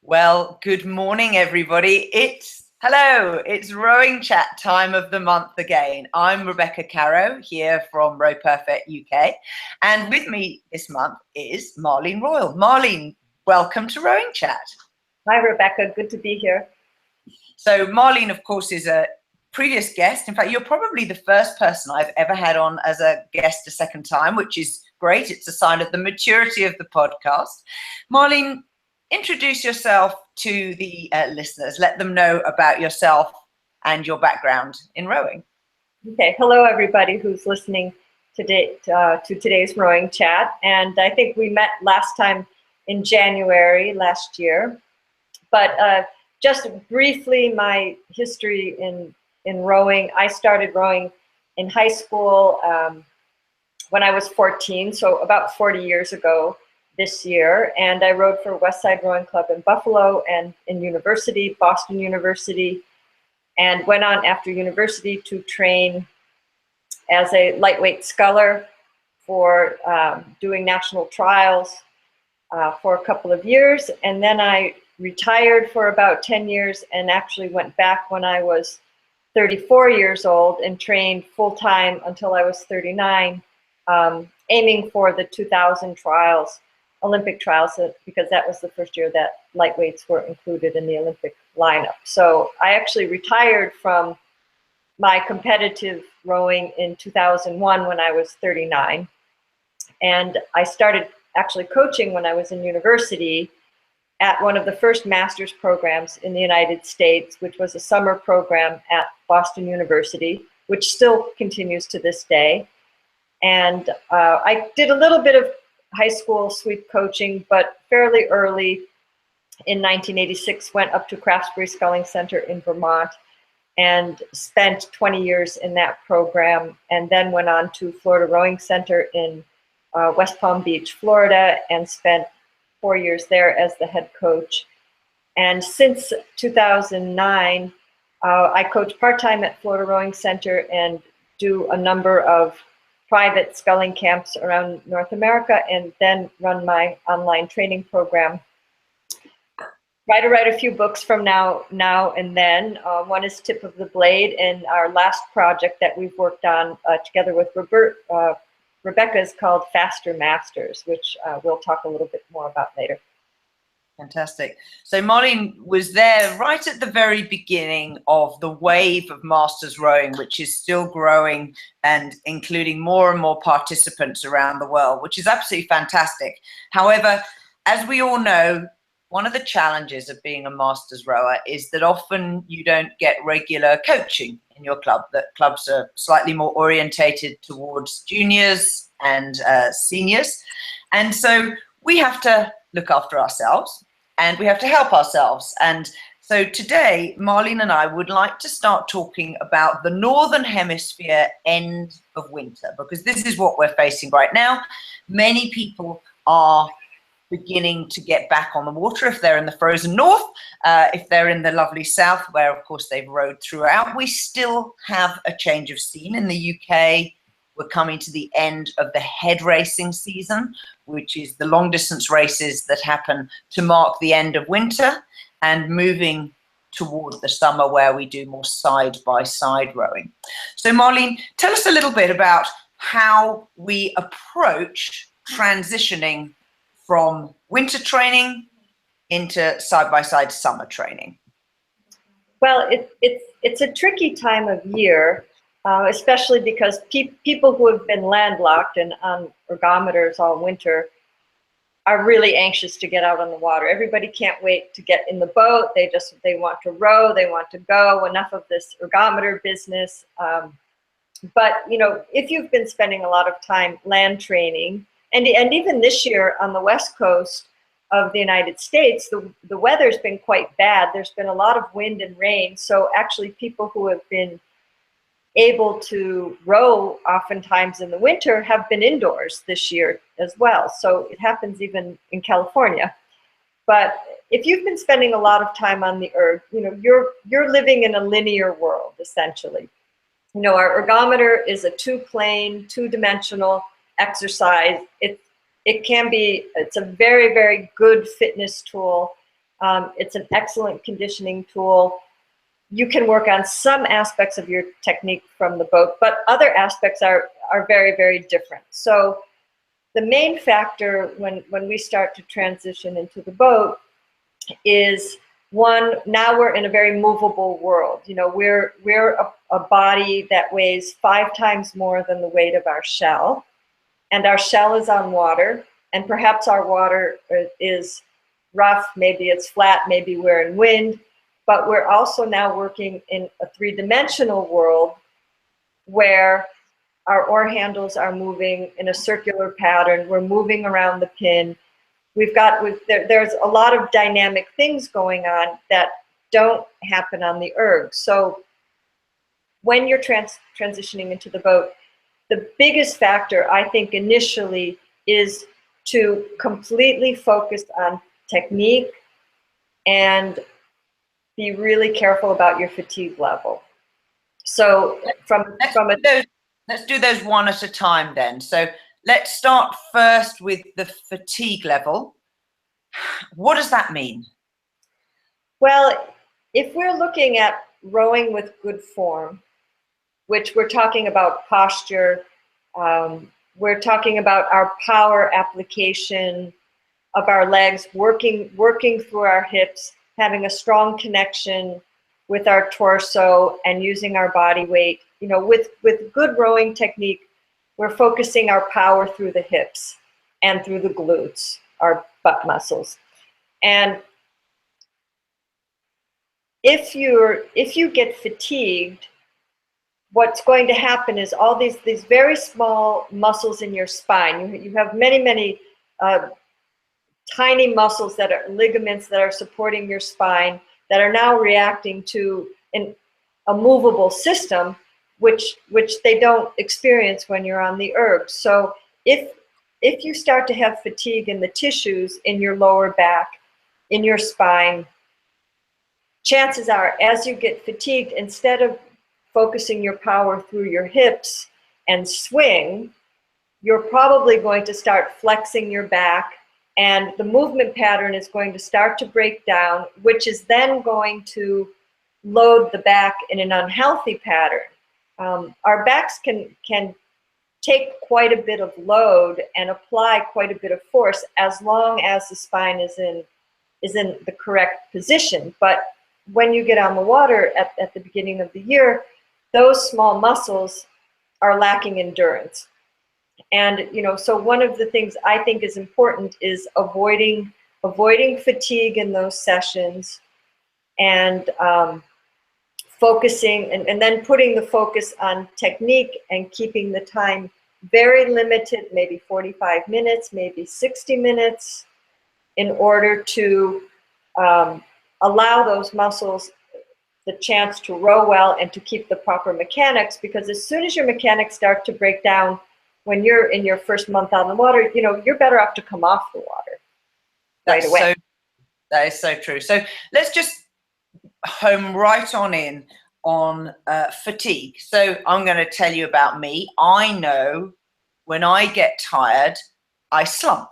Well, good morning, everybody. It's Rowing Chat time of the month again. I'm Rebecca Caro here from Row Perfect UK, and with me this month is Marlene Royle. Marlene, welcome to Rowing Chat. Hi, Rebecca. Good to be here. So Marlene, of course, is a previous guest. In fact, you're probably the first person I've ever had on as a guest a second time, which is great. It's a sign of the maturity of the podcast. Marlene, introduce yourself to the listeners. Let them know about yourself and your background in rowing. Okay. Hello, everybody who's listening today to today's Rowing Chat. And I think we met last time in January last year. But just briefly, my history in rowing. I started rowing in high school when I was 14, so about 40 years ago this year. And I rowed for Westside Rowing Club in Buffalo and in university, Boston University, and went on after university to train as a lightweight sculler for doing national trials for a couple of years. And then I retired for about 10 years and actually went back when I was 34 years old and trained full-time until I was 39, aiming for the 2000 trials, Olympic trials, because that was the first year that lightweights were included in the Olympic lineup. So I actually retired from my competitive rowing in 2001 when I was 39. And I started actually coaching when I was in university at one of the first master's programs in the United States, which was a summer program at Boston University, which still continues to this day. And I did a little bit of high school sweep coaching, but fairly early in 1986 went up to Craftsbury Sculling Center in Vermont and spent 20 years in that program, and then went on to Florida Rowing Center in West Palm Beach, Florida, and spent 4 years there as the head coach. And since 2009, I coach part-time at Florida Rowing Center and do a number of private sculling camps around North America, and then run my online training program. Try to write a few books from now and then. One is Tip of the Blade, and our last project that we've worked on together with Rebecca is called Faster Masters, which we'll talk a little bit more about later. Fantastic. So Marlene was there right at the very beginning of the wave of Masters Rowing, which is still growing and including more and more participants around the world, which is absolutely fantastic. However, as we all know, one of the challenges of being a Masters rower is that often you don't get regular coaching in your club, that clubs are slightly more orientated towards juniors and seniors. And so we have to look after ourselves and we have to help ourselves. And so today, Marlene and I would like to start talking about the Northern Hemisphere end of winter, because this is what we're facing right now. Many people are beginning to get back on the water if they're in the frozen north, if they're in the lovely south, where of course they've rowed throughout. We still have a change of scene in the UK. We're coming to the end of the head racing season, which is the long distance races that happen to mark the end of winter, and moving towards the summer where we do more side-by-side rowing. So Marlene, tell us a little bit about how we approach transitioning from winter training into side-by-side summer training. Well, it's a tricky time of year, especially because people who have been landlocked and on ergometers all winter are really anxious to get out on the water. Everybody can't wait to get in the boat. They want to row, they want to go, enough of this ergometer business. But you know, if you've been spending a lot of time land training, and even this year on the West Coast of the United States, the weather's been quite bad. There's been a lot of wind and rain. So actually people who have been able to row oftentimes in the winter have been indoors this year as well. So it happens even in California. But if you've been spending a lot of time on the erg, you know, you're living in a linear world, essentially. You know, our ergometer is a two-plane, two-dimensional exercise. it's a very, very good fitness tool. It's an excellent conditioning tool. You can work on some aspects of your technique from the boat, but other aspects are very, very different. So the main factor when we start to transition into the boat is, one, now we're in a very movable world. You know, we're a body that weighs 5 times more than the weight of our shell, and our shell is on water, and perhaps our water is rough, maybe it's flat, maybe we're in wind, but we're also now working in a 3-dimensional world where our oar handles are moving in a circular pattern. We're moving around the pin. There's a lot of dynamic things going on that don't happen on the erg. So when you're transitioning into the boat, the biggest factor, I think, initially is to completely focus on technique and be really careful about your fatigue level. So let's do those one at a time then. So let's start first with the fatigue level. What does that mean? Well, if we're looking at rowing with good form, which we're talking about posture, we're talking about our power application of our legs, working through our hips, having a strong connection with our torso and using our body weight. You know, with good rowing technique, we're focusing our power through the hips and through the glutes, our butt muscles. And if you get fatigued, what's going to happen is all these very small muscles in your spine. You have many tiny muscles that are ligaments that are supporting your spine that are now reacting to a movable system, which they don't experience when you're on the erg. So if you start to have fatigue in the tissues in your lower back, in your spine, chances are, as you get fatigued, instead of focusing your power through your hips and swing, you're probably going to start flexing your back, and the movement pattern is going to start to break down, which is then going to load the back in an unhealthy pattern. Our backs can take quite a bit of load and apply quite a bit of force as long as the spine is in the correct position. But when you get on the water at the beginning of the year, those small muscles are lacking endurance. And, you know, so one of the things I think is important is avoiding fatigue in those sessions, and focusing and then putting the focus on technique and keeping the time very limited, maybe 45 minutes, maybe 60 minutes, in order to allow those muscles the chance to row well and to keep the proper mechanics. Because as soon as your mechanics start to break down when you're in your first month on the water, you know, you're better off to come off the water right away. That is so true. So let's just home right on in on fatigue. So I'm going to tell you about me. I know when I get tired, I slump.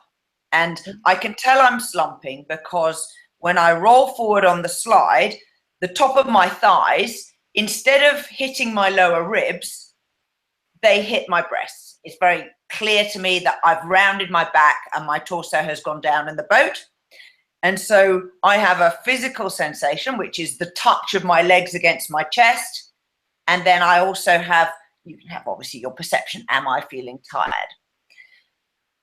And I can tell I'm slumping because when I roll forward on the slide, the top of my thighs, instead of hitting my lower ribs, they hit my breasts. It's very clear to me that I've rounded my back and my torso has gone down in the boat. And so I have a physical sensation, which is the touch of my legs against my chest. And then I also have, you can have obviously your perception, am I feeling tired?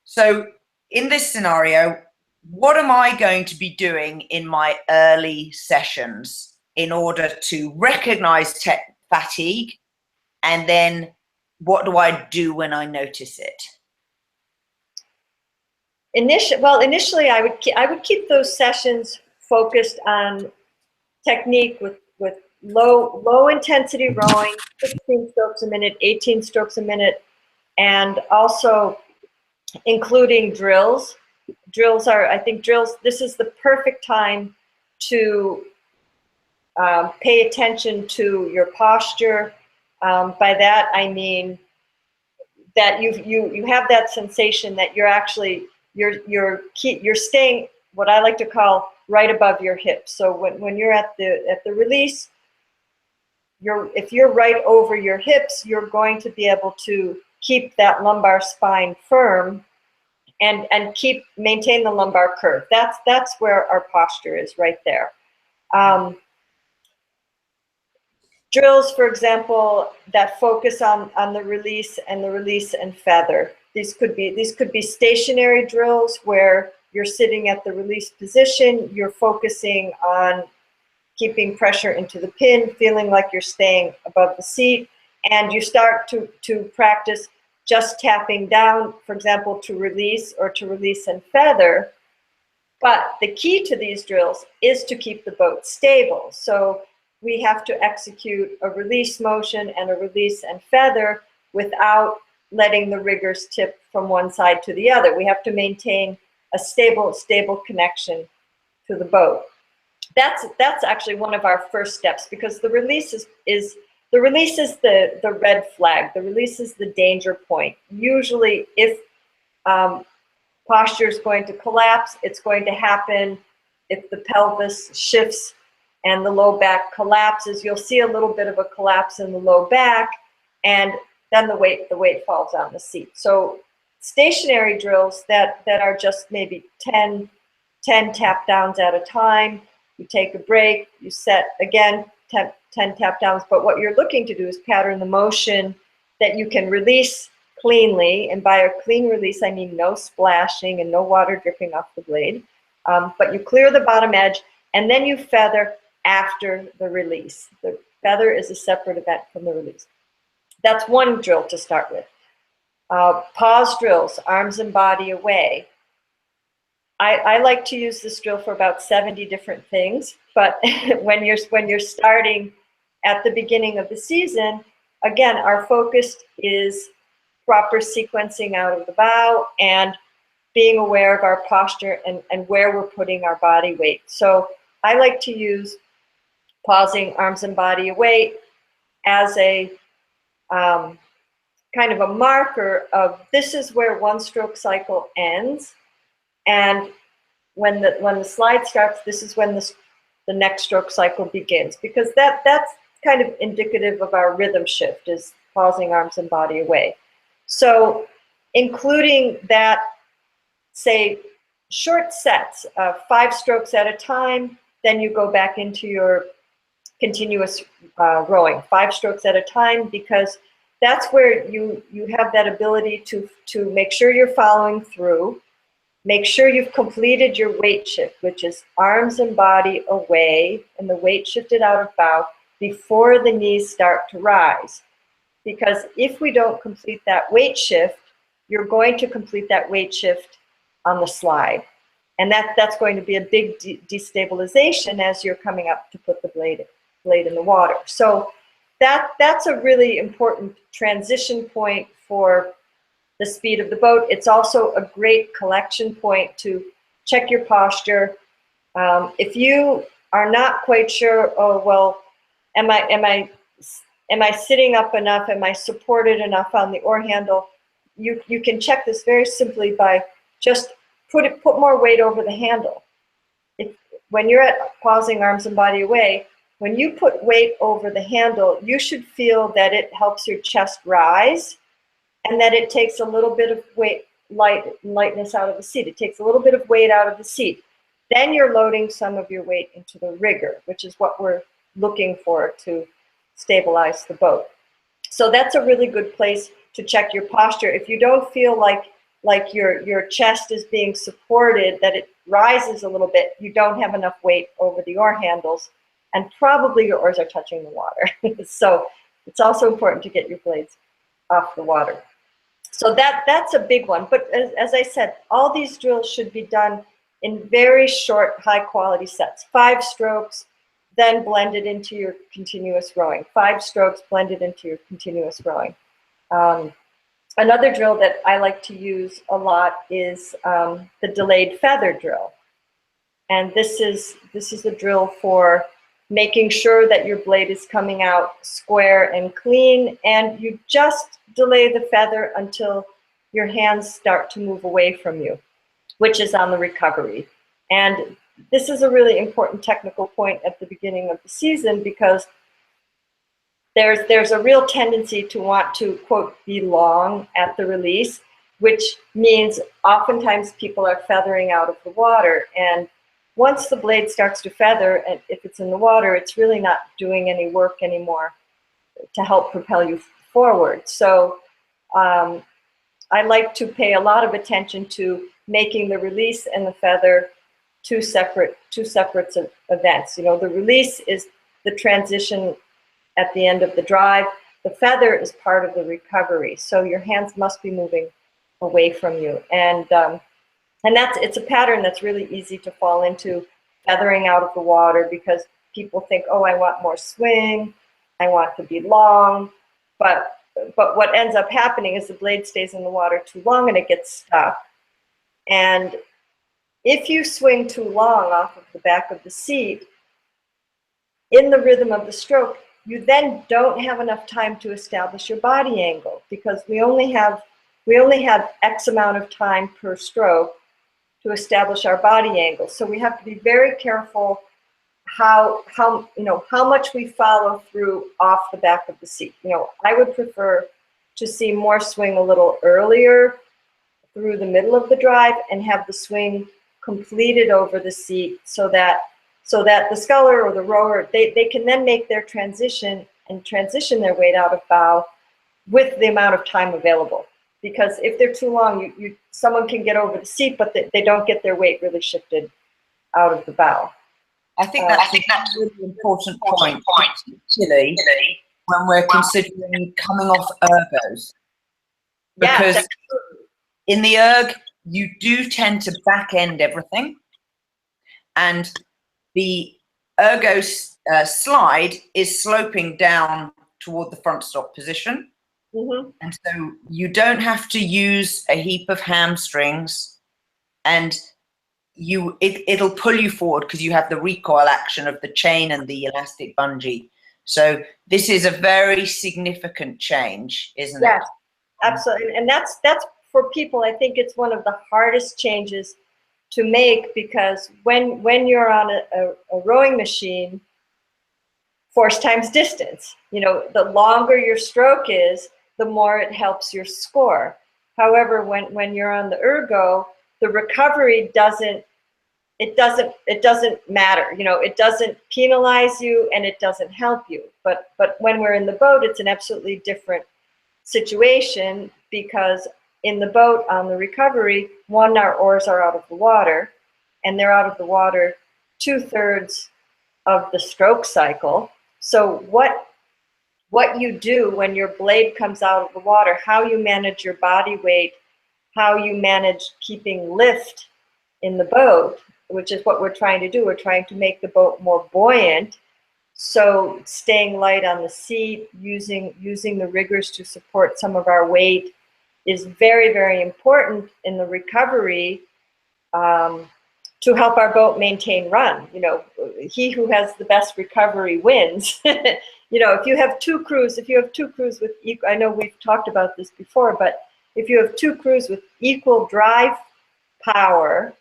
So in this scenario, what am I going to be doing in my early sessions in order to recognize fatigue? And then what do I do when I notice it? Initially, I would keep those sessions focused on technique with low intensity rowing, 16 strokes a minute, 18 strokes a minute, and also including drills. This is the perfect time to pay attention to your posture. By that I mean that you have that sensation that you're actually you're staying what I like to call right above your hips. So when you're at the release, if you're right over your hips, you're going to be able to keep that lumbar spine firm and maintain the lumbar curve. That's where our posture is, right there. Drills, for example, that focus on the release and feather. These could be stationary drills where you're sitting at the release position, you're focusing on keeping pressure into the pin, feeling like you're staying above the seat, and you start to practice just tapping down, for example, to release and feather. But the key to these drills is to keep the boat stable. So we have to execute a release motion and a release and feather without letting the riggers tip from one side to the other. We have to maintain a stable connection to the boat. That's actually one of our first steps, because the release is the red flag. The release is the danger point. Usually, if posture is going to collapse, it's going to happen if the pelvis shifts and the low back collapses. You'll see a little bit of a collapse in the low back, and then the weight falls on the seat. So stationary drills that are just maybe 10 tap downs at a time. You take a break, you set again, 10 tap downs. But what you're looking to do is pattern the motion that you can release cleanly. And by a clean release, I mean no splashing and no water dripping off the blade. But you clear the bottom edge, and then you feather after the release. The feather is a separate event from the release. That's one drill to start with. Pause drills, arms and body away. I like to use this drill for about 70 different things, but when you're starting at the beginning of the season, again, our focus is proper sequencing out of the bow and being aware of our posture and where we're putting our body weight. So I like to use pausing, arms and body away as a kind of a marker of this is where one stroke cycle ends. And when the slide starts, this is when the next stroke cycle begins, because that's kind of indicative of our rhythm shift, is pausing, arms and body away. So including that, say, short sets of 5 strokes at a time, then you go back into your continuous rowing, 5 strokes at a time, because that's where you have that ability to make sure you're following through. Make sure you've completed your weight shift, which is arms and body away and the weight shifted out of bow before the knees start to rise. Because if we don't complete that weight shift, you're going to complete that weight shift on the slide. And that's going to be a big destabilization as you're coming up to put the blade in the water. So that's a really important transition point for the speed of the boat. It's also a great collection point to check your posture. If you are not quite sure, oh well, am I sitting up enough? Am I supported enough on the oar handle? You can check this very simply by just put more weight over the handle. When you're at pausing, arms and body away, when you put weight over the handle, you should feel that it helps your chest rise, and that it takes a little bit of lightness out of the seat. It takes a little bit of weight out of the seat. Then you're loading some of your weight into the rigger, which is what we're looking for to stabilize the boat. So that's a really good place to check your posture. If you don't feel like your chest is being supported, that it rises a little bit, you don't have enough weight over the oar handles, and probably your oars are touching the water. So it's also important to get your blades off the water. So that's a big one. But as I said, all these drills should be done in very short, high-quality sets. 5 strokes, then blended into your continuous rowing. 5 strokes blended into your continuous rowing. Another drill that I like to use a lot is the delayed feather drill. And this is a drill for making sure that your blade is coming out square and clean, and you just delay the feather until your hands start to move away from you. which is on the recovery. And this is a really important technical point at the beginning of the season, because there's a real tendency to want to, quote, be long at the release, which means oftentimes people are feathering out of the water. And once the blade starts to feather, and if it's in the water, it's really not doing any work anymore to help propel you forward. So I like to pay a lot of attention to making the release and the feather two separate events. You know, the release is the transition at the end of the drive. The feather is part of the recovery. So your hands must be moving away from you. And it's a pattern that's really easy to fall into, feathering out of the water, because people think, oh, I want more swing, I want to be long. But what ends up happening is the blade stays in the water too long and it gets stuck. And if you swing too long off of the back of the seat, in the rhythm of the stroke, you then don't have enough time to establish your body angle, because we only have X amount of time per stroke to establish our body angle. So we have to be very careful how much we follow through off the back of the seat. You know, I would prefer to see more swing a little earlier through the middle of the drive and have the swing completed over the seat, so that the sculler or the rower, they can then make their transition and transition their weight out of bow with the amount of time available. Because if they're too long, someone can get over the seat, but they don't get their weight really shifted out of the bow. I think that's a really important point, particularly when we're considering coming off ergos. Because in the erg, you do tend to back end everything. And the ergo slide is sloping down toward the front stop position. Mm-hmm. And so you don't have to use a heap of hamstrings, and it'll pull you forward because you have the recoil action of the chain and the elastic bungee. So this is a very significant change, isn't it? Yeah, absolutely. And that's for people, I think it's one of the hardest changes to make, because when you're on a rowing machine, force times distance, you know, the longer your stroke is, the more it helps your score. However, when you're on the ergo, the recovery doesn't matter. You know, it doesn't penalize you and it doesn't help you. But when we're in the boat, it's an absolutely different situation, because in the boat on the recovery, one, our oars are out of the water, and they're out of the water 2/3 of the stroke cycle. So what you do when your blade comes out of the water, how you manage your body weight, how you manage keeping lift in the boat, which is what we're trying to do. We're trying to make the boat more buoyant. So staying light on the seat, using the riggers to support some of our weight is very, very important in the recovery, to help our boat maintain run. You know, he who has the best recovery wins. You know, if you have two crews with equal, I know we've talked about this before, but if you have two crews with equal drive power,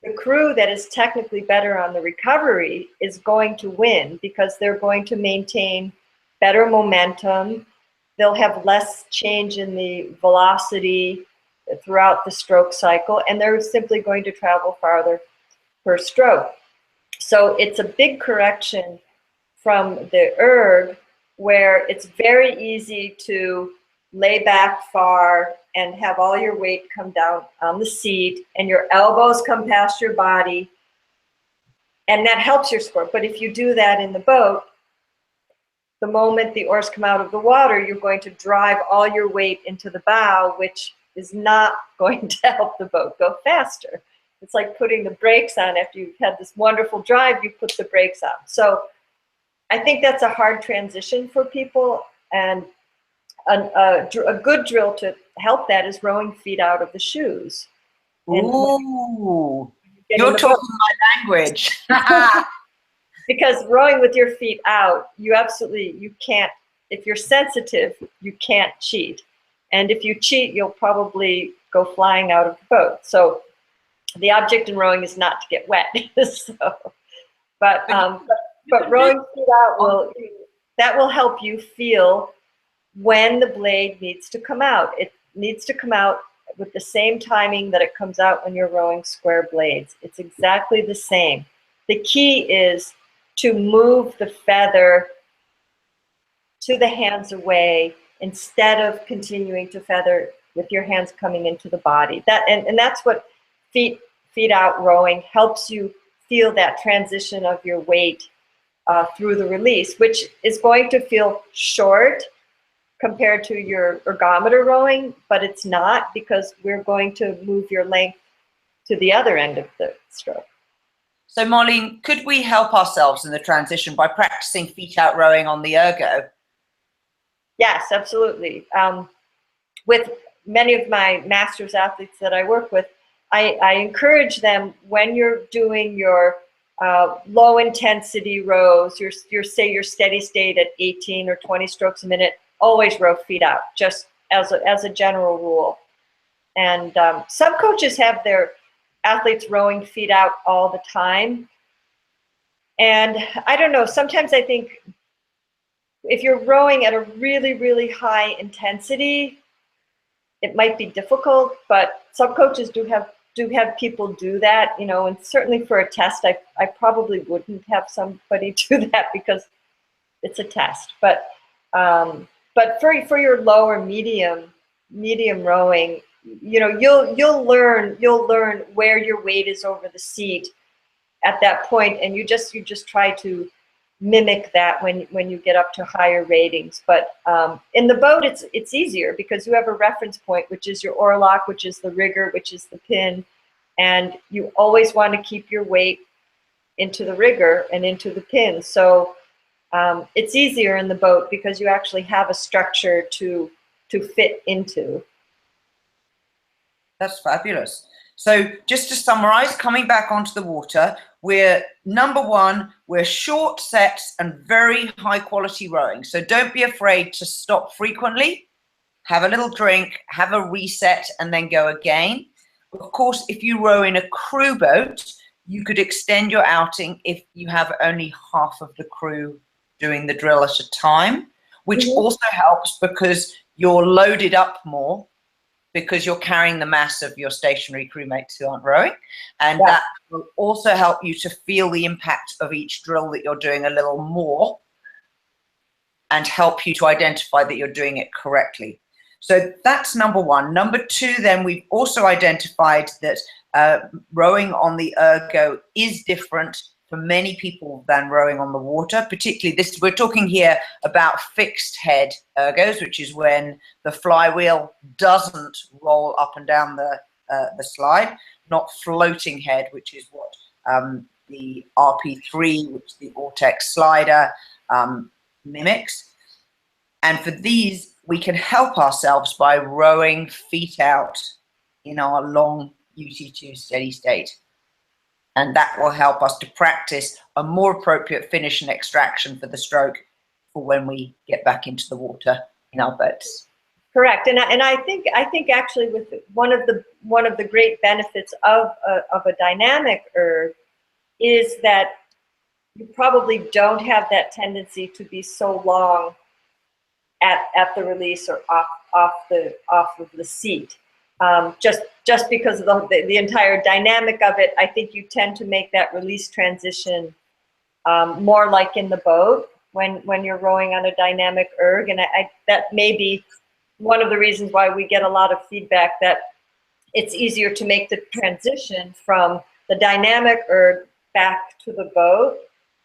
the crew that is technically better on the recovery is going to win, because they're going to maintain better momentum. They'll have less change in the velocity throughout the stroke cycle, and they're simply going to travel farther per stroke. So it's a big correction from the erg, where it's very easy to lay back far and have all your weight come down on the seat and your elbows come past your body, and that helps your score. But if you do that in the boat, the moment the oars come out of the water, you're going to drive all your weight into the bow, which is not going to help the boat go faster. It's like putting the brakes on. After you've had this wonderful drive, you put the brakes on. So I think that's a hard transition for people, and a good drill to help that is rowing feet out of the shoes. Ooh, you're talking my language. Because rowing with your feet out, you can't, if you're sensitive, you can't cheat. And if you cheat, you'll probably go flying out of the boat. So the object in rowing is not to get wet. So, but rowing feet out will help you feel when the blade needs to come out. It needs to come out with the same timing that it comes out when you're rowing square blades. It's exactly the same. The key is to move the feather to the hands away instead of continuing to feather with your hands coming into the body. And that's what feet out rowing helps you feel, that transition of your weight through the release, which is going to feel short compared to your ergometer rowing, but it's not, because we're going to move your length to the other end of the stroke. So Marlene, could we help ourselves in the transition by practicing feet out rowing on the Ergo? Yes, absolutely. With many of my master's athletes that I work with, I encourage them, when you're doing your low intensity rows, your say your steady state at 18 or 20 strokes a minute, always row feet out, just as a general rule. And some coaches have their athletes rowing feet out all the time. And I don't know, sometimes I think if you're rowing at a really, really high intensity, it might be difficult, but some coaches do have people do that, you know, and certainly for a test, I probably wouldn't have somebody do that because it's a test. But for your lower medium rowing, you know, you'll learn where your weight is over the seat at that point, and you just try to mimic that when you get up to higher ratings. But in the boat, it's easier because you have a reference point, which is your oarlock, which is the rigger, which is the pin, and you always want to keep your weight into the rigger and into the pin. So it's easier in the boat because you actually have a structure to fit into. That's fabulous. So just to summarize, coming back onto the water, we're number one, we're short sets and very high quality rowing. So don't be afraid to stop frequently, have a little drink, have a reset, and then go again. Of course, if you row in a crew boat, you could extend your outing if you have only half of the crew doing the drill at a time, which also helps because you're loaded up more, because you're carrying the mass of your stationary crewmates who aren't rowing. And that will also help you to feel the impact of each drill that you're doing a little more and help you to identify that you're doing it correctly. So that's number one. Number two, then, we've also identified that rowing on the Ergo is different for many people than rowing on the water, particularly this, we're talking here about fixed head ergos, which is when the flywheel doesn't roll up and down the slide, not floating head, which is what the RP3, which the Ortex slider mimics. And for these, we can help ourselves by rowing feet out in our long UT2 steady state. And that will help us to practice a more appropriate finish and extraction for the stroke for when we get back into the water in our boats. Correct, and I think actually with one of the great benefits of a dynamic erg is that you probably don't have that tendency to be so long at the release or off of the seat. Just because of the entire dynamic of it, I think you tend to make that release transition more like in the boat when you're rowing on a dynamic erg, and that may be one of the reasons why we get a lot of feedback that it's easier to make the transition from the dynamic erg back to the boat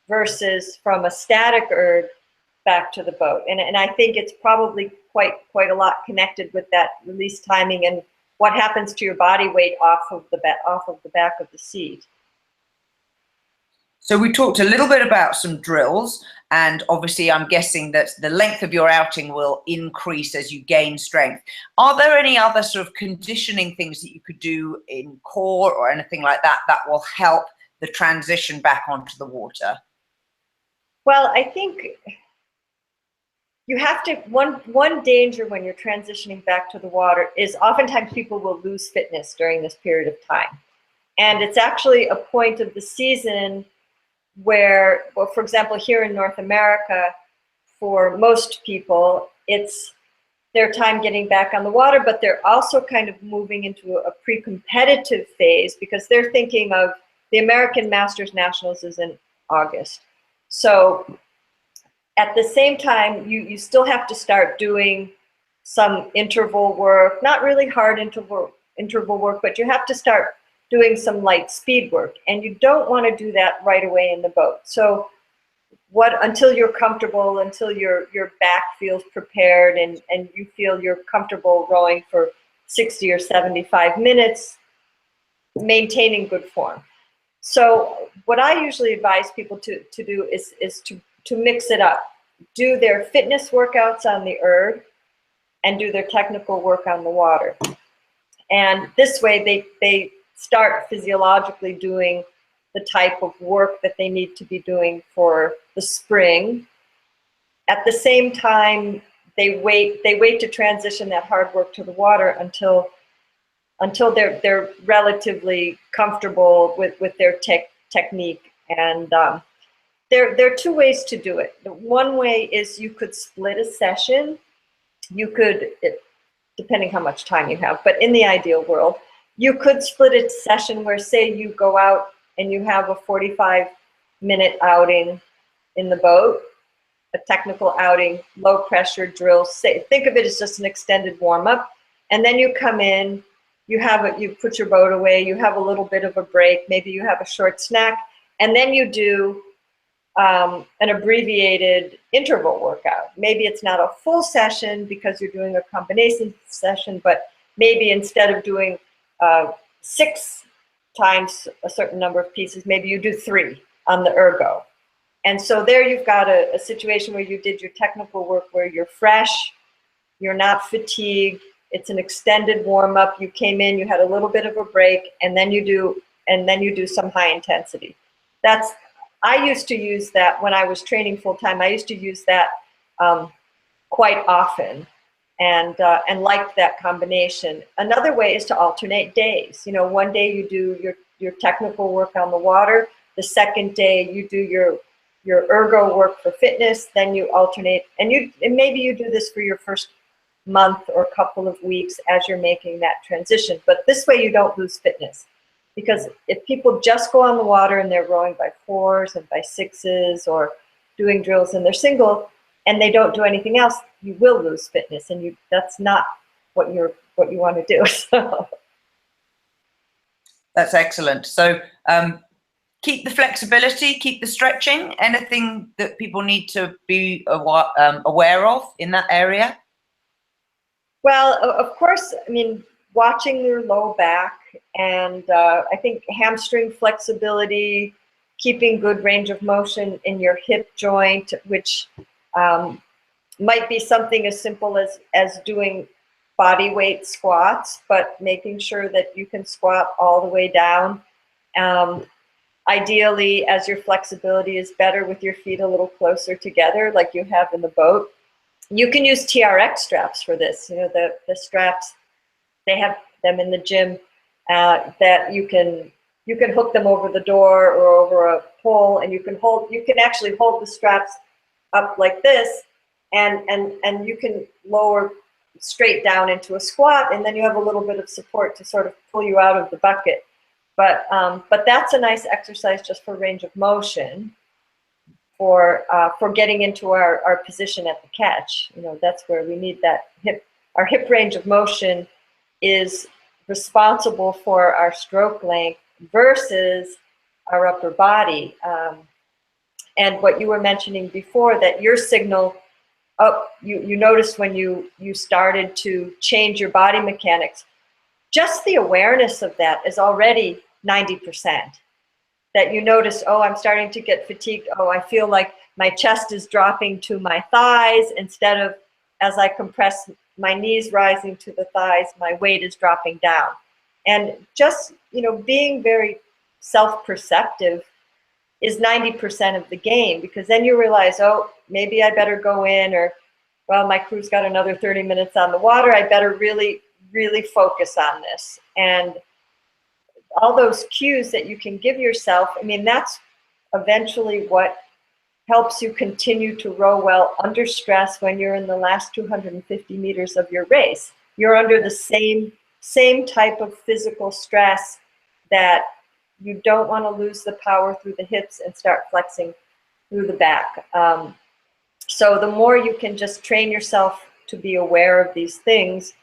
versus from a static erg back to the boat. And I think it's probably quite a lot connected with that release timing and what happens to your body weight off of the back of the seat. So we talked a little bit about some drills, and obviously I'm guessing that the length of your outing will increase as you gain strength. Are there any other sort of conditioning things that you could do in core or anything like that that will help the transition back onto the water? Well, I think you have to, one danger when you're transitioning back to the water is oftentimes people will lose fitness during this period of time. And it's actually a point of the season where, well, for example, here in North America, for most people, it's their time getting back on the water, but they're also kind of moving into a pre-competitive phase because they're thinking of the American Masters Nationals is in August. So at the same time, you still have to start doing some interval work, not really hard interval work, but you have to start doing some light speed work. And you don't want to do that right away in the boat. So until you're comfortable, until your back feels prepared and you feel you're comfortable rowing for 60 or 75 minutes, maintaining good form. So what I usually advise people to do is to mix it up. Do their fitness workouts on the erg and do their technical work on the water. And this way they start physiologically doing the type of work that they need to be doing for the spring. At the same time, they wait to transition that hard work to the water until they're relatively comfortable with their technique. And there are two ways to do it. One way is you could split a session. You could, depending how much time you have, but in the ideal world, you could split a session where, say, you go out and you have a 45-minute outing in the boat, a technical outing, low pressure drill. Think of it as just an extended warm up, and then you come in, you put your boat away, you have a little bit of a break, maybe you have a short snack, and then you do an abbreviated interval workout. Maybe it's not a full session because you're doing a combination session, but maybe instead of doing 6 times a certain number of pieces, maybe you do 3 on the ergo. And so there you've got a situation where you did your technical work where you're fresh, you're not fatigued, it's an extended warm up, you came in, you had a little bit of a break, and then you do some high intensity. I used to use that when I was training full time. I used to use that quite often, and liked that combination. Another way is to alternate days. You know, one day you do your technical work on the water. The second day you do your ergo work for fitness. Then you alternate, and maybe you do this for your first month or couple of weeks as you're making that transition. But this way you don't lose fitness. Because if people just go on the water and they're rowing by 4s and by 6s or doing drills and they're single and they don't do anything else, you will lose fitness, and that's not what you want to do. So. That's excellent. So keep the flexibility, keep the stretching. Anything that people need to be aware of in that area? Well, of course, I mean, watching your low back, and I think hamstring flexibility, keeping good range of motion in your hip joint, which might be something as simple as doing body weight squats, but making sure that you can squat all the way down. Ideally, as your flexibility is better with your feet a little closer together, like you have in the boat. You can use TRX straps for this. You know, the straps, they have them in the gym that you can hook them over the door or over a pole, and you can actually hold the straps up like this, and you can lower straight down into a squat, and then you have a little bit of support to sort of pull you out of the bucket. But that's a nice exercise just for range of motion, for getting into our position at the catch. You know, that's where we need that hip. Our hip range of motion is responsible for our stroke length versus our upper body. And what you were mentioning before, that your signal, you noticed when you started to change your body mechanics, just the awareness of that is already 90%. That you notice, oh, I'm starting to get fatigued. Oh, I feel like my chest is dropping to my thighs instead of, as I compress my knees rising to the thighs, my weight is dropping down. And just, you know, being very self-perceptive is 90% of the game, because then you realize, oh, maybe I better go in, or, well, my crew's got another 30 minutes on the water. I better really, really focus on this. And all those cues that you can give yourself, I mean, that's eventually what helps you continue to row well under stress when you're in the last 250 meters of your race. You're under the same type of physical stress that you don't want to lose the power through the hips and start flexing through the back. So the more you can just train yourself to be aware of these things,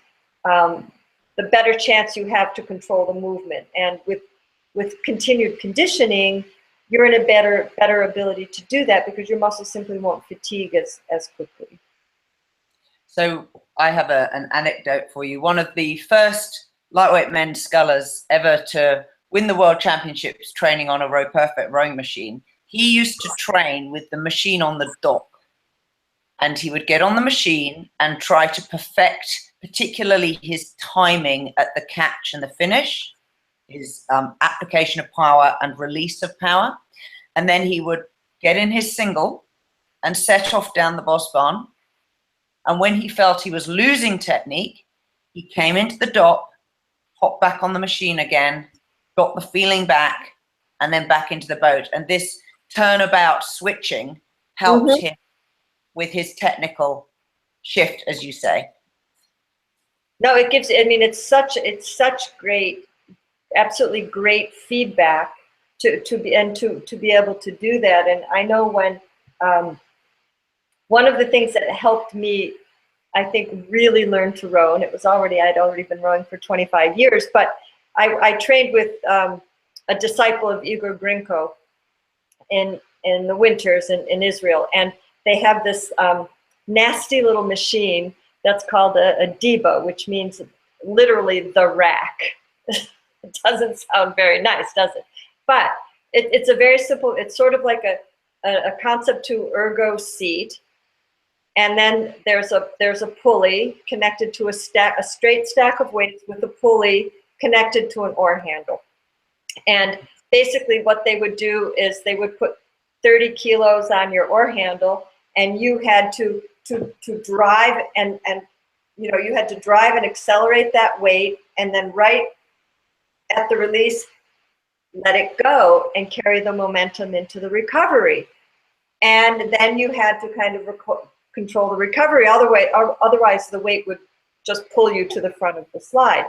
the better chance you have to control the movement. And with continued conditioning, you're in a better ability to do that because your muscles simply won't fatigue as quickly. So I have an anecdote for you. One of the first lightweight men's scullers ever to win the world championships training on a Row Perfect rowing machine, he used to train with the machine on the dock. And he would get on the machine and try to perfect particularly his timing at the catch and the finish, his application of power and release of power. And then he would get in his single and set off down the boss barn. And when he felt he was losing technique, he came into the dock, hopped back on the machine again, got the feeling back, and then back into the boat. And this turnabout switching helped him with his technical shift, as you say. No, it gives, I mean, it's such great, absolutely great feedback to be able to do that. And I know when, one of the things that helped me, I think, really learn to row, and it was I'd already been rowing for 25 years, but I trained with a disciple of Igor Grinko in the winters in Israel. And they have this nasty little machine that's called a diba, which means literally the rack. It doesn't sound very nice, does it? But it's a very simple, it's sort of like a concept to Ergo seat. And then there's a pulley connected to a straight stack of weights with a pulley connected to an oar handle. And basically what they would do is they would put 30 kilos on your oar handle, and you had to drive and you know, you had to drive and accelerate that weight, and then right at the release, let it go and carry the momentum into the recovery. And then you had to kind of control the recovery, otherwise the weight would just pull you to the front of the slide.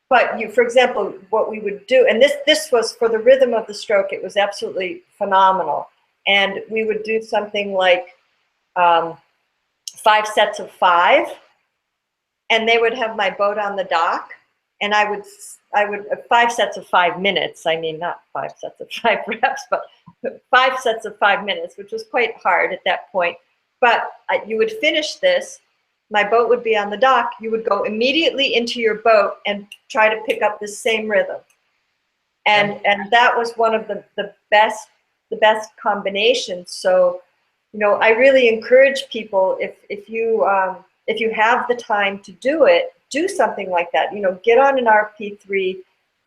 But for example, what we would do, and this was for the rhythm of the stroke, it was absolutely phenomenal. And we would do something like 5 sets of 5, and they would have my boat on the dock, and I would 5 sets of 5 minutes. I mean, not 5 sets of 5 reps, but 5 sets of 5 minutes, which was quite hard at that point. But you would finish this, my boat would be on the dock, you would go immediately into your boat and try to pick up the same rhythm. And that was one of the best combinations. So, you know, I really encourage people, if you have the time to do it, do something like that. You know, get on an RP3,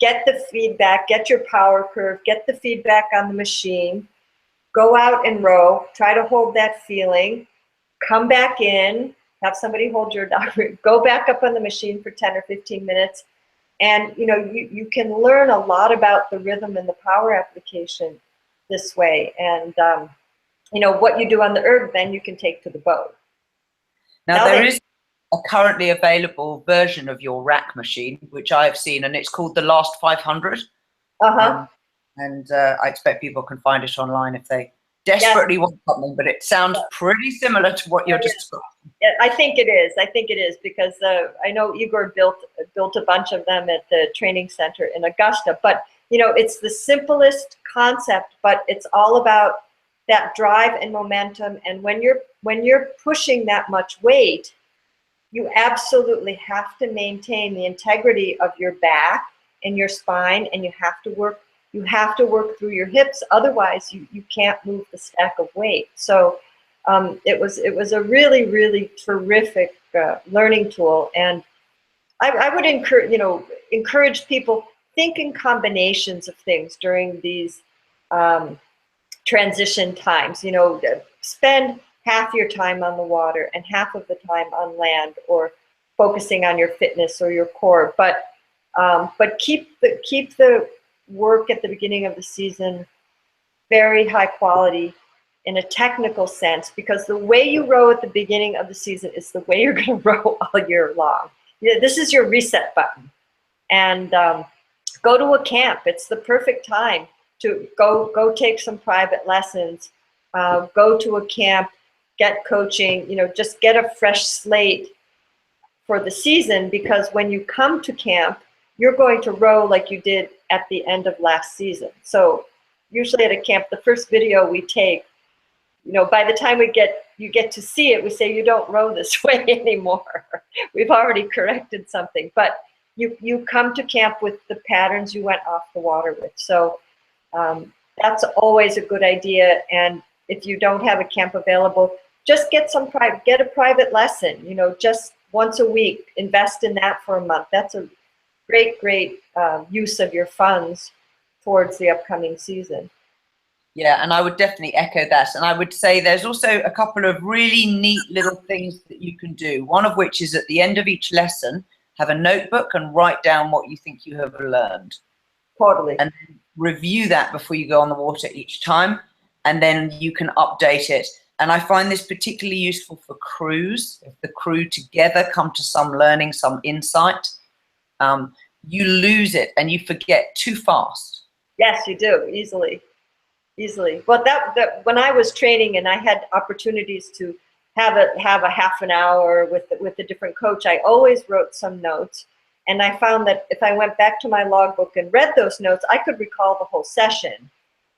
get the feedback, get your power curve, get the feedback on the machine, go out and row, try to hold that feeling, come back in, have somebody hold your dog, go back up on the machine for 10 or 15 minutes. And, you know, you can learn a lot about the rhythm and the power application this way. And, you know, what you do on the erg, then you can take to the boat. Now there is a currently available version of your rack machine, which I've seen, and it's called the Last 500. And I expect people can find it online if they desperately want something, but it sounds pretty similar to what you're describing. Yeah, I think it is. I think it is, because I know Igor built a bunch of them at the training center in Augusta. But you know, it's the simplest concept, but it's all about that drive and momentum. And when you're pushing that much weight, you absolutely have to maintain the integrity of your back and your spine, and you have to work through your hips. Otherwise, you can't move the stack of weight. So it was a really, really terrific learning tool. And I would encourage people, think in combinations of things during these transition times. You know, spend half your time on the water and half of the time on land, or focusing on your fitness or your core. But But keep the work at the beginning of the season very high quality in a technical sense, because the way you row at the beginning of the season is the way you're going to row all year long. This is your reset button. And go to a camp. It's the perfect time to go take some private lessons. Go to a camp, get coaching, just get a fresh slate for the season, because when you come to camp, you're going to row like you did at the end of last season. So usually at a camp, the first video we take, by the time you get to see it, we say, you don't row this way anymore. We've already corrected something. But you come to camp with the patterns you went off the water with. So that's always a good idea. And if you don't have a camp available, just get a private lesson, just once a week, invest in that for a month. That's a great use of your funds towards the upcoming season. Yeah, and I would definitely echo that. And I would say there's also a couple of really neat little things that you can do. One of which is at the end of each lesson, have a notebook and write down what you think you have learned. Totally. And review that before you go on the water each time. And then you can update it. And I find this particularly useful for crews. If the crew together come to some learning, some insight, you lose it and you forget too fast. Yes, you do, easily. Well, that when I was training and I had opportunities to have a half an hour with a different coach, I always wrote some notes. And I found that if I went back to my logbook and read those notes, I could recall the whole session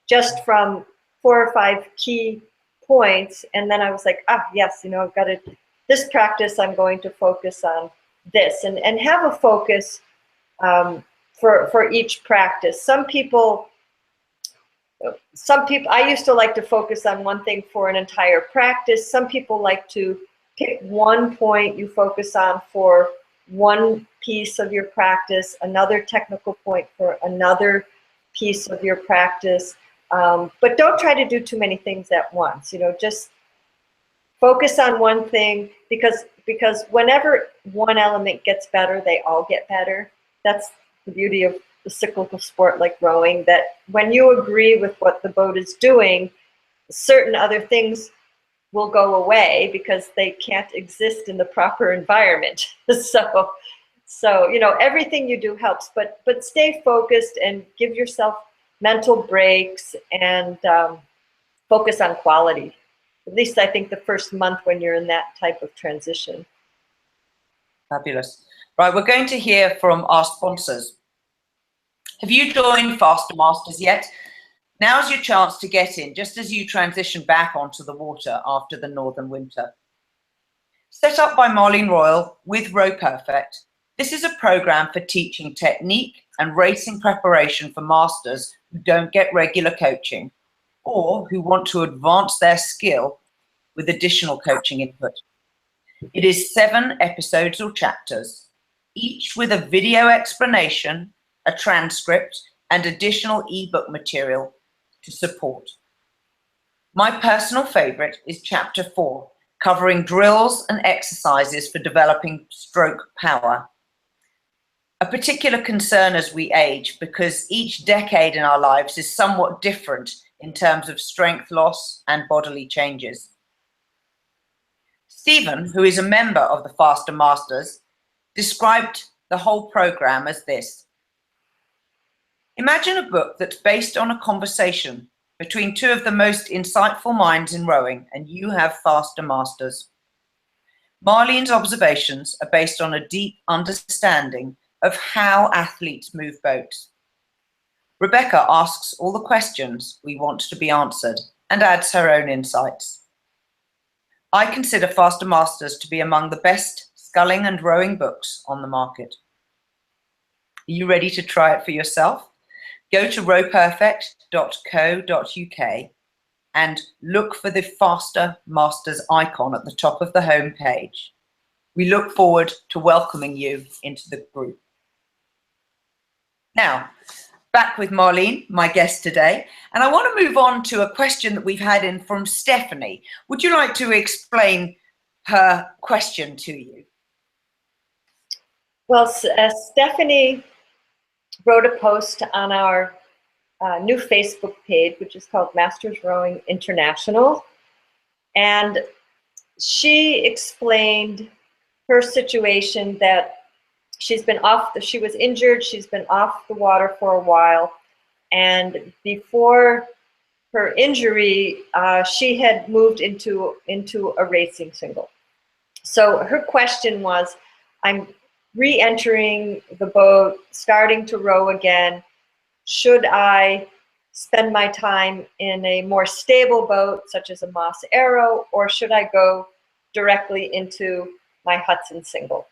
just from 4 or 5 key points. And then I was like, yes, I've got this practice, I'm going to focus on this, and have a focus for each practice. Some people, I used to like to focus on one thing for an entire practice. Some people like to pick one point you focus on for one piece of your practice, another technical point for another piece of your practice. But don't try to do too many things at once. Just focus on one thing, because whenever one element gets better, they all get better. That's the beauty of the cyclical sport like rowing, that when you agree with what the boat is doing, certain other things will go away because they can't exist in the proper environment. So everything you do helps, but stay focused and give yourself mental breaks and focus on quality. At least I think the first month when you're in that type of transition. Fabulous. Right, we're going to hear from our sponsors. Have you joined Faster Masters yet? Now's your chance to get in, just as you transition back onto the water after the northern winter. Set up by Marlene Royle with Row Perfect, this is a program for teaching technique and racing preparation for masters who don't get regular coaching or who want to advance their skill with additional coaching input. It is 7 episodes or chapters, each with a video explanation, a transcript, and additional ebook material to support. My personal favorite is chapter 4, covering drills and exercises for developing stroke power. A particular concern as we age, because each decade in our lives is somewhat different in terms of strength loss and bodily changes. Stephen, who is a member of the Faster Masters, described the whole program as this. Imagine a book that's based on a conversation between 2 of the most insightful minds in rowing, and you have Faster Masters. Marlene's observations are based on a deep understanding of how athletes move boats. Rebecca asks all the questions we want to be answered and adds her own insights. I consider Faster Masters to be among the best sculling and rowing books on the market. Are you ready to try it for yourself? Go to rowperfect.co.uk and look for the Faster Masters icon at the top of the home page. We look forward to welcoming you into the group. Now, back with Marlene, my guest today, and I want to move on to a question that we've had in from Stephanie. Would you like to explain her question to you? Well, Stephanie wrote a post on our new Facebook page, which is called Masters Rowing International. And she explained her situation, that she was injured, she's been off the water for a while, and before her injury, she had moved into a racing single. So her question was, I'm re-entering the boat, starting to row again. Should I spend my time in a more stable boat, such as a Moss Arrow, or should I go directly into my Hudson single?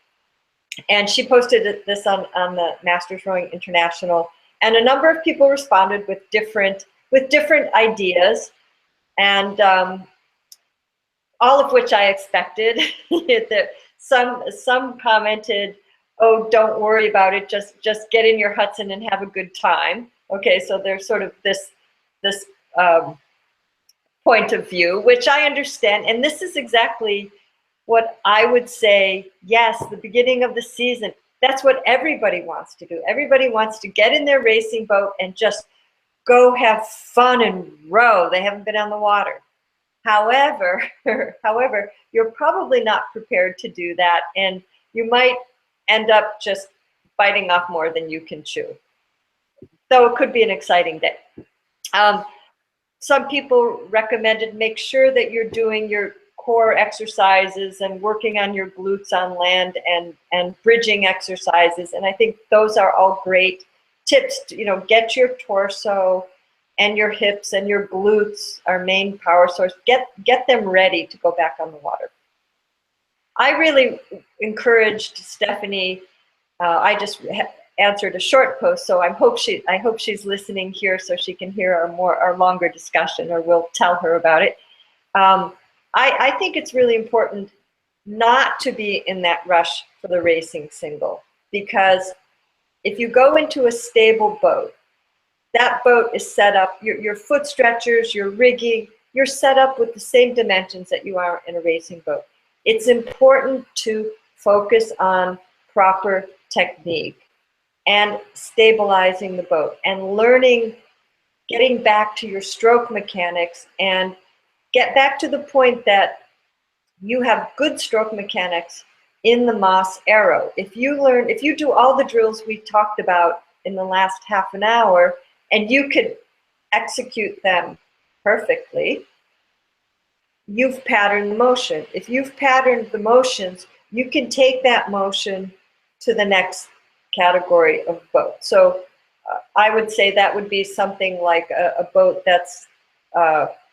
And she posted this on the Masters Rowing International, and a number of people responded with different ideas, and all of which I expected. Some commented, "Oh, don't worry about it. Just get in your Hudson and have a good time." Okay, so there's sort of this point of view, which I understand, and this is exactly what I would say. Yes, the beginning of the season, that's what everybody wants to do. Everybody wants to get in their racing boat and just go have fun and row. They haven't been on the water. However, you're probably not prepared to do that, and you might end up just biting off more than you can chew. So it could be an exciting day. Some people recommended make sure that you're doing your core exercises and working on your glutes on land, and bridging exercises. And I think those are all great tips to, get your torso and your hips and your glutes, our main power source, get them ready to go back on the water. I really encouraged Stephanie. I just answered a short post, so I hope she's listening here, so she can hear our longer discussion, or we'll tell her about it. I think it's really important not to be in that rush for the racing single, because if you go into a stable boat, that boat is set up, your foot stretchers, your rigging, you're set up with the same dimensions that you are in a racing boat. It's important to focus on proper technique and stabilizing the boat and learning, getting back to your stroke mechanics, and get back to the point that you have good stroke mechanics in the Moss Arrow. If you do all the drills we talked about in the last half an hour, and you could execute them perfectly, you've patterned the motion. If you've patterned the motions, you can take that motion to the next category of boat. So I would say that would be something like a boat that's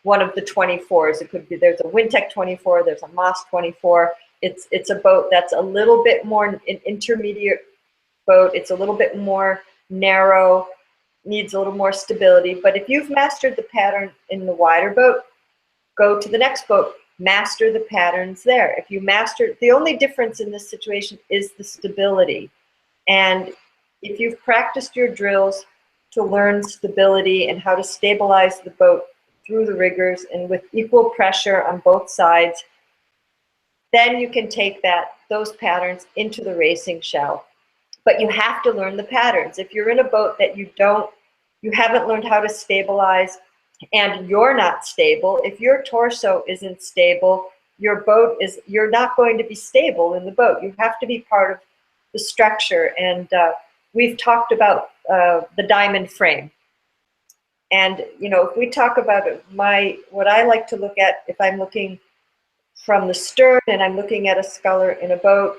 one of the 24s. It could be, there's a Wintec 24, there's a Moss 24. It's a boat that's a little bit more an intermediate boat. It's a little bit more narrow, needs a little more stability. But if you've mastered the pattern in the wider boat, go to the next boat, master the patterns there. If you master, the only difference in this situation is the stability. And if you've practiced your drills to learn stability and how to stabilize the boat through the riggers and with equal pressure on both sides, then you can take those patterns into the racing shell. But you have to learn the patterns. If you're in a boat that you haven't learned how to stabilize, and you're not stable, if your torso isn't stable, you're not going to be stable in the boat. You have to be part of the structure. And we've talked about the diamond frame. And if we talk about what I like to look at, if I'm looking from the stern and I'm looking at a sculler in a boat,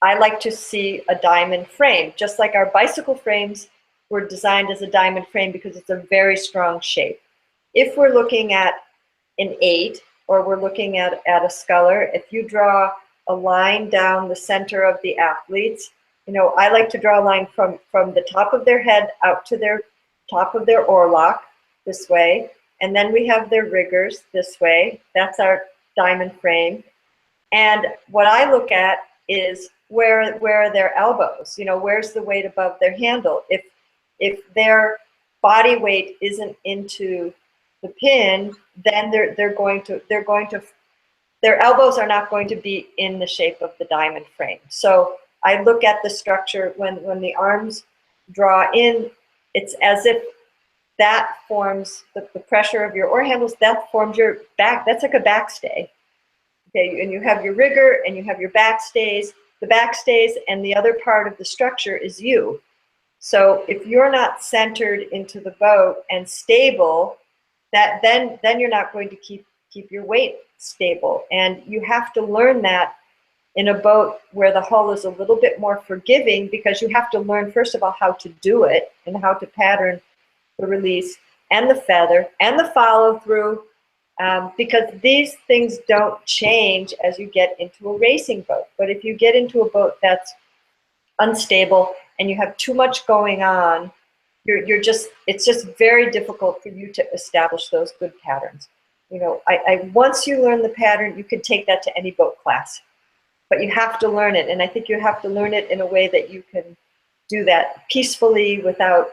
I like to see a diamond frame, just like our bicycle frames were designed as a diamond frame because it's a very strong shape. If we're looking at an 8, or we're looking at a sculler, if you draw a line down the center of the athletes, I like to draw a line from the top of their head out to their top of their oarlock this way, and then we have their riggers this way. That's our diamond frame. And what I look at is where are their elbows? Where's the weight above their handle? If their body weight isn't into the pin, then their elbows are not going to be in the shape of the diamond frame. So I look at the structure when the arms draw in, it's as if that forms the pressure of your oar handles, that forms your back. That's like a backstay. Okay, and you have your rigger and you have your backstays. The backstays and the other part of the structure is you. So if you're not centered into the boat and stable, that then you're not going to keep your weight stable. And you have to learn that in a boat where the hull is a little bit more forgiving, because you have to learn, first of all, how to do it and how to pattern the release and the feather and the follow through, because these things don't change as you get into a racing boat. But if you get into a boat that's unstable and you have too much going on, it's just very difficult for you to establish those good patterns. You know, once you learn the pattern, you can take that to any boat class, but you have to learn it. And I think you have to learn it in a way that you can do that peacefully without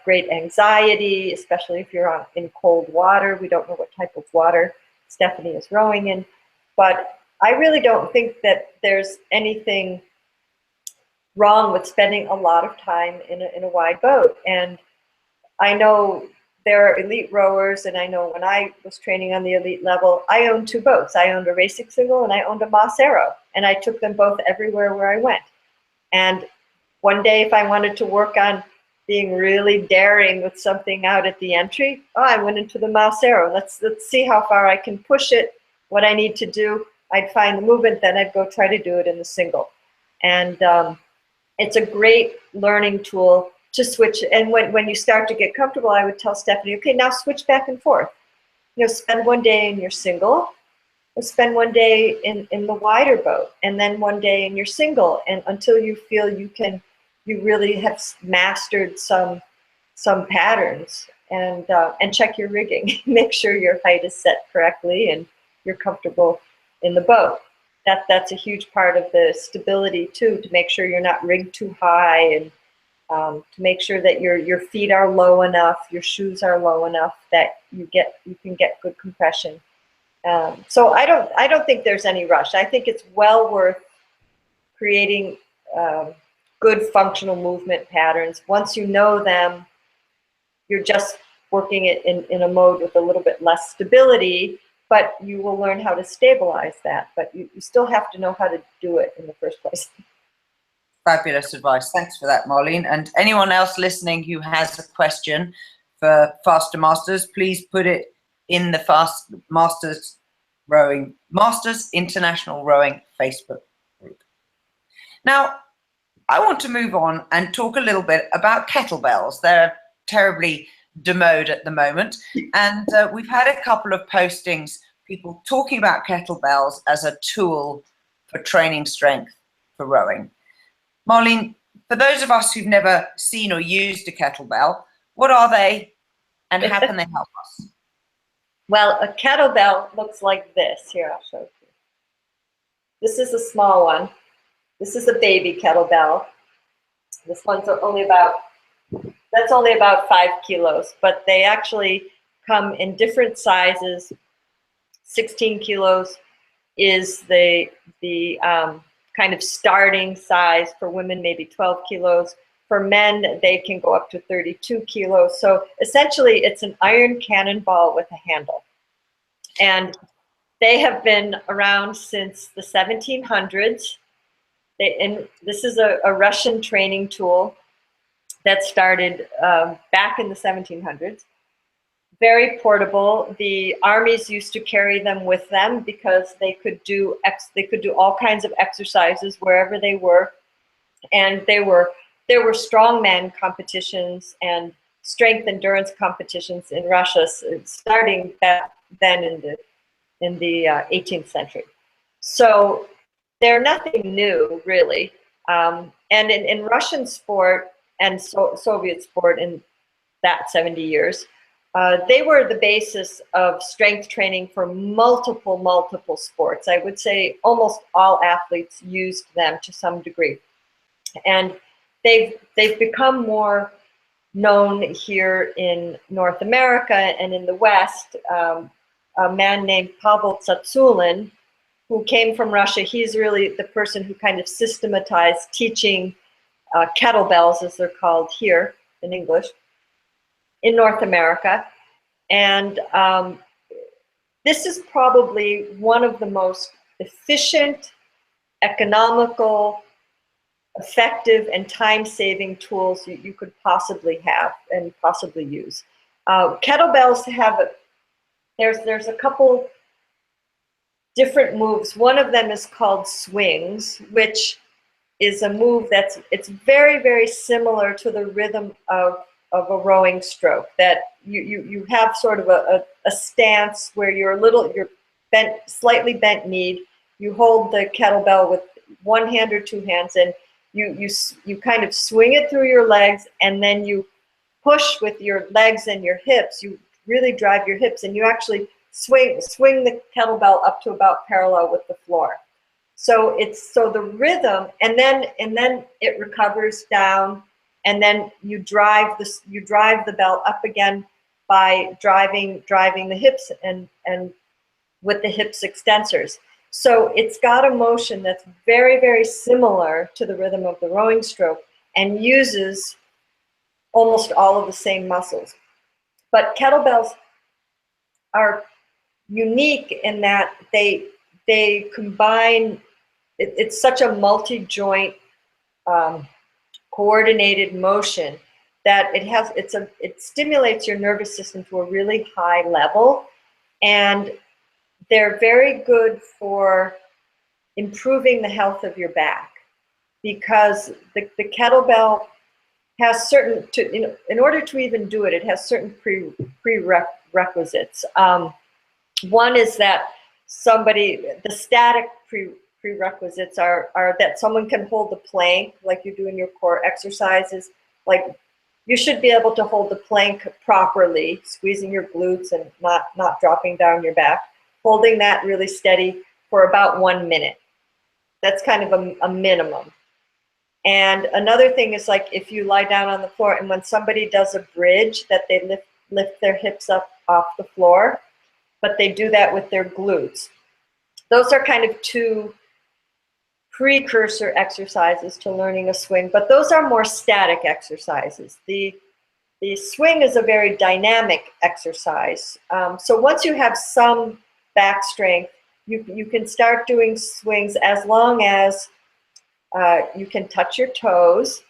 great anxiety, especially if you're in cold water. We don't know what type of water Stephanie is rowing in, but I really don't think that there's anything wrong with spending a lot of time in a wide boat. And I know there are elite rowers, and I know when I was training on the elite level, I owned two boats. I owned a racing single and I owned a Moss Arrow, and I took them both everywhere where I went. And one day, if I wanted to work on being really daring with something out at the entry, I went into the Moss Arrow. Let's see how far I can push it, what I need to do. I'd find the movement, then I'd go try to do it in the single. And it's a great learning tool to switch. And when you start to get comfortable, I would tell Stephanie, okay, now switch back and forth. You know, spend one day in your single, or spend one day in the wider boat, and then one day in your single, and until you feel you really have mastered some patterns. And check your rigging. Make sure your height is set correctly and you're comfortable in the boat. That's a huge part of the stability too, to make sure you're not rigged too high, and to make sure that your feet are low enough, your shoes are low enough that you can get good compression. So I don't think there's any rush. I think it's well worth creating good functional movement patterns. Once you know them, you're just working it in a mode with a little bit less stability, but you will learn how to stabilize that. But you still have to know how to do it in the first place. Fabulous advice. Thanks for that, Marlene. And anyone else listening who has a question for Faster Masters, please put it in the Masters International Rowing Facebook group. Now, I want to move on and talk a little bit about kettlebells. They're terribly demode at the moment, and we've had a couple of postings, people talking about kettlebells as a tool for training strength for rowing. Marlene, for those of us who've never seen or used a kettlebell, what are they and how can they help us? Well, a kettlebell looks like this. Here, I'll show you. This is a small one. This is a baby kettlebell. This one's only about 5 kilos, but they actually come in different sizes. 16 kilos is the kind of starting size. For women, maybe 12 kilos. For men, they can go up to 32 kilos. So essentially, it's an iron cannonball with a handle. And they have been around since the 1700s. And this is a Russian training tool that started back in the 1700s. Very portable. The armies used to carry them with them because they could do all kinds of exercises wherever they were, and there were strongman competitions and strength endurance competitions in Russia, starting back then in the 18th century. So they're nothing new, really. And in Russian sport and Soviet sport in that 70 years, they were the basis of strength training for multiple sports. I would say almost all athletes used them to some degree. And they've become more known here in North America and in the West. A man named Pavel Tsatsouline, who came from Russia, he's really the person who kind of systematized teaching kettlebells, as they're called here in English, in North America. And this is probably one of the most efficient, economical, effective, and time-saving tools you could possibly have and possibly use. Kettlebells have there's a couple different moves. One of them is called swings, which is a move it's very, very similar to the rhythm of a rowing stroke, that you have sort of a stance where you're bent, slightly bent kneed. You hold the kettlebell with one hand or two hands, and you kind of swing it through your legs, and then you push with your legs and your hips. You really drive your hips, and you actually swing the kettlebell up to about parallel with the floor. So the rhythm, and then it recovers down, and then you drive the bell up again by driving the hips and with the hips extensors. So it's got a motion that's very, very similar to the rhythm of the rowing stroke and uses almost all of the same muscles. But kettlebells are unique in that they combine. It's such a multi-joint, coordinated motion that it stimulates your nervous system to a really high level, and they're very good for improving the health of your back, because the kettlebell has certain, in order to even do it, it has certain prerequisites. One is that the static prerequisites are that someone can hold the plank like you do in your core exercises. Like, you should be able to hold the plank properly, squeezing your glutes and not dropping down your back, holding that really steady for about 1 minute. That's kind of a minimum. And another thing is, like, if you lie down on the floor and when somebody does a bridge, that they lift their hips up off the floor, but they do that with their glutes. Those are kind of two precursor exercises to learning a swing, but those are more static exercises. The swing is a very dynamic exercise. So once you have some back strength, you can start doing swings as long as you can touch your toes,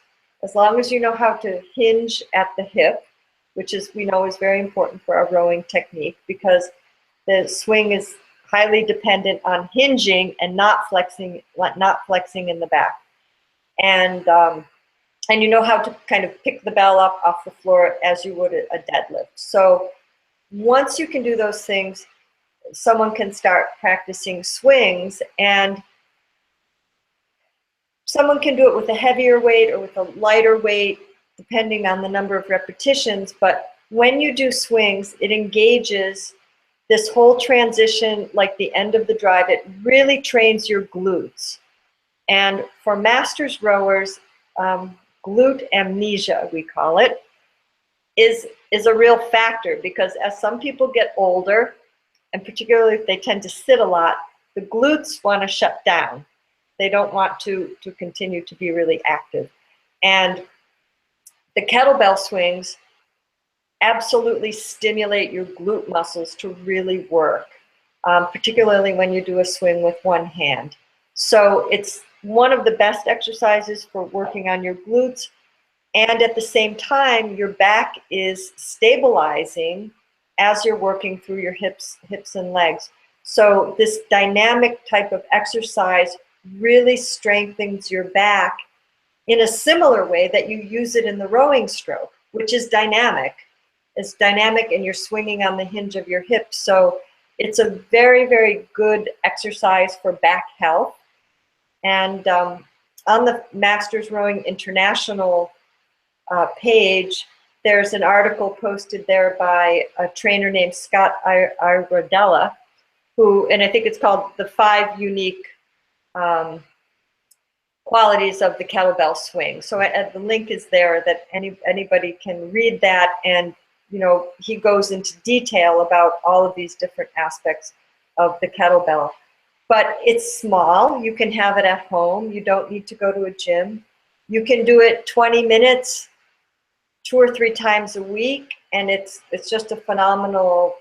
as long as you know how to hinge at the hip, which we know is very important for our rowing technique, because the swing is highly dependent on hinging and not flexing in the back. And you know how to kind of pick the bell up off the floor as you would a deadlift. So once you can do those things, someone can start practicing swings, and someone can do it with a heavier weight or with a lighter weight, depending on the number of repetitions. But when you do swings, it engages this whole transition, like the end of the drive. It really trains your glutes. And for masters rowers, glute amnesia, we call it, is a real factor, because as some people get older, and particularly if they tend to sit a lot, the glutes want to shut down. They don't want to continue to be really active. And the kettlebell swings absolutely stimulate your glute muscles to really work, particularly when you do a swing with one hand. So it's one of the best exercises for working on your glutes, and at the same time, your back is stabilizing as you're working through your hips and legs. So this dynamic type of exercise really strengthens your back in a similar way that you use it in the rowing stroke, which is dynamic. It's dynamic, and you're swinging on the hinge of your hips. So it's a very, very good exercise for back health. And on the Masters Rowing International page, there's an article posted there by a trainer named Scott Irodella, who, and I think it's called The 5 Unique Qualities of the Kettlebell Swing. So the link is there that anybody can read that, and he goes into detail about all of these different aspects of the kettlebell. But it's small. You can have it at home. You don't need to go to a gym. You can do it 20 minutes, 2 or 3 times a week, and it's just a phenomenal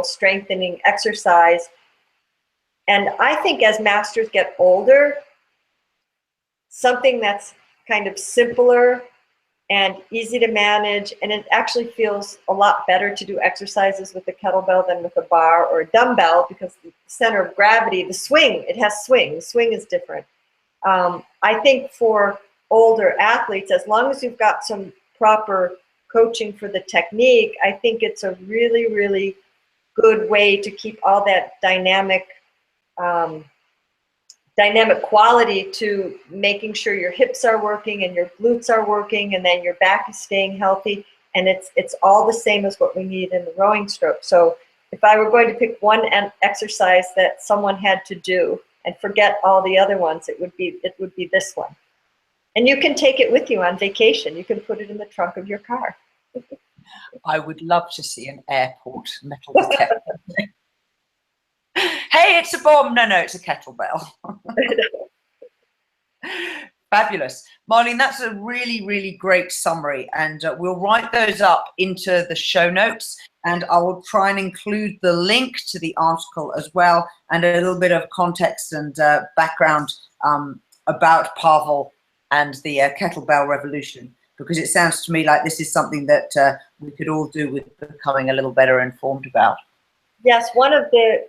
strengthening exercise. And I think as masters get older, something that's kind of simpler and easy to manage, and it actually feels a lot better to do exercises with a kettlebell than with a bar or a dumbbell, because the center of gravity, the swing, it has swing. The swing is different. I think for older athletes, as long as you've got some proper coaching for the technique, I think it's a really, really good way to keep all that dynamic quality to making sure your hips are working and your glutes are working, and then your back is staying healthy. And it's all the same as what we need in the rowing stroke. So if I were going to pick one exercise that someone had to do and forget all the other ones, it would be this one. And you can take it with you on vacation. You can put it in the trunk of your car. I would love to see an airport metal detector. Hey, it's a bomb. No, it's a kettlebell. Fabulous. Marlene, that's a really, really great summary. And we'll write those up into the show notes. And I will try and include the link to the article as well, and a little bit of context and background about Pavel and the kettlebell revolution, because it sounds to me like this is something that we could all do with becoming a little better informed about. Yes, one of the,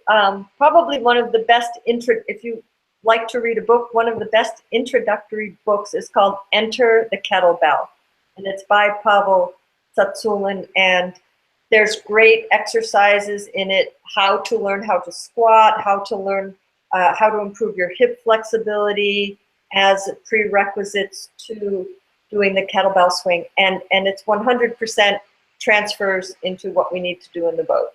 probably one of the best, if you like to read a book, one of the best introductory books is called Enter the Kettlebell. And it's by Pavel Tsatsouline, and there's great exercises in it, how to learn how to squat, how to learn how to improve your hip flexibility as prerequisites to doing the kettlebell swing. And it's 100% transfers into what we need to do in the boat.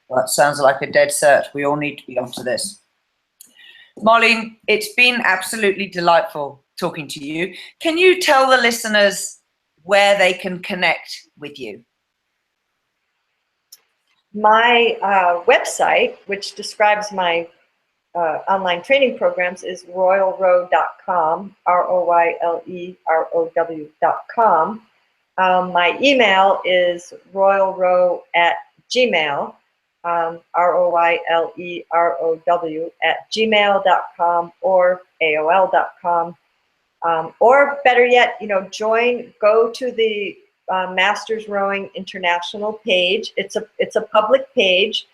Well, that sounds like a dead cert. We all need to be onto this. Marlene, it's been absolutely delightful talking to you. Can you tell the listeners where they can connect with you? My website, which describes my online training programs, is roylerow.com, ROYLEROW.com. My email is roylerow@gmail.com. ROYLEROW@gmail.com or AOL.com. Or better yet, go to the Masters Rowing International page. It's a public page.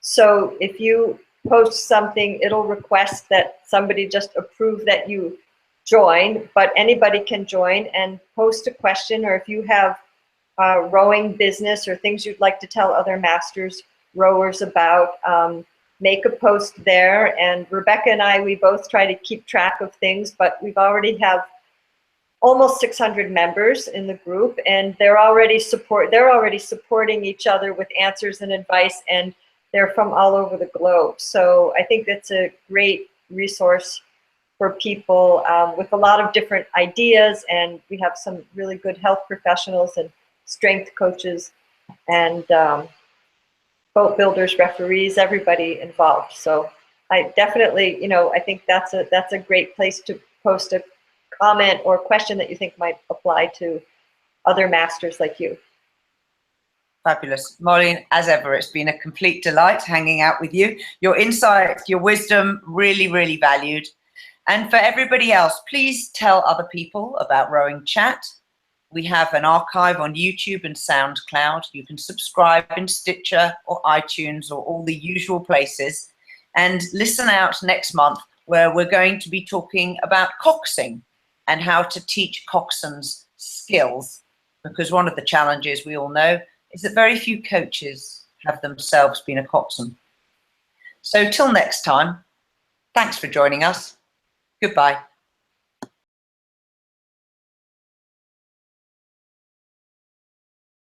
So if you post something, it'll request that somebody just approve that you join, but anybody can join and post a question, or if you have rowing business or things you'd like to tell other masters rowers about, make a post there. And Rebecca and I, we both try to keep track of things, but we've already have almost 600 members in the group, and they're already supporting each other with answers and advice, and they're from all over the globe. So I think that's a great resource for people with a lot of different ideas, and we have some really good health professionals and strength coaches and boat builders, referees, everybody involved. So I definitely, I think that's a great place to post a comment or question that you think might apply to other masters like you. Fabulous. Marlene, as ever, it's been a complete delight hanging out with you. Your insight, your wisdom, really, really valued. And for everybody else, please tell other people about Rowing Chat. We have an archive on YouTube and SoundCloud. You can subscribe in Stitcher or iTunes or all the usual places. And listen out next month, where we're going to be talking about coxing and how to teach coxswains skills. Because one of the challenges we all know is that very few coaches have themselves been a coxswain. So till next time, thanks for joining us. Goodbye.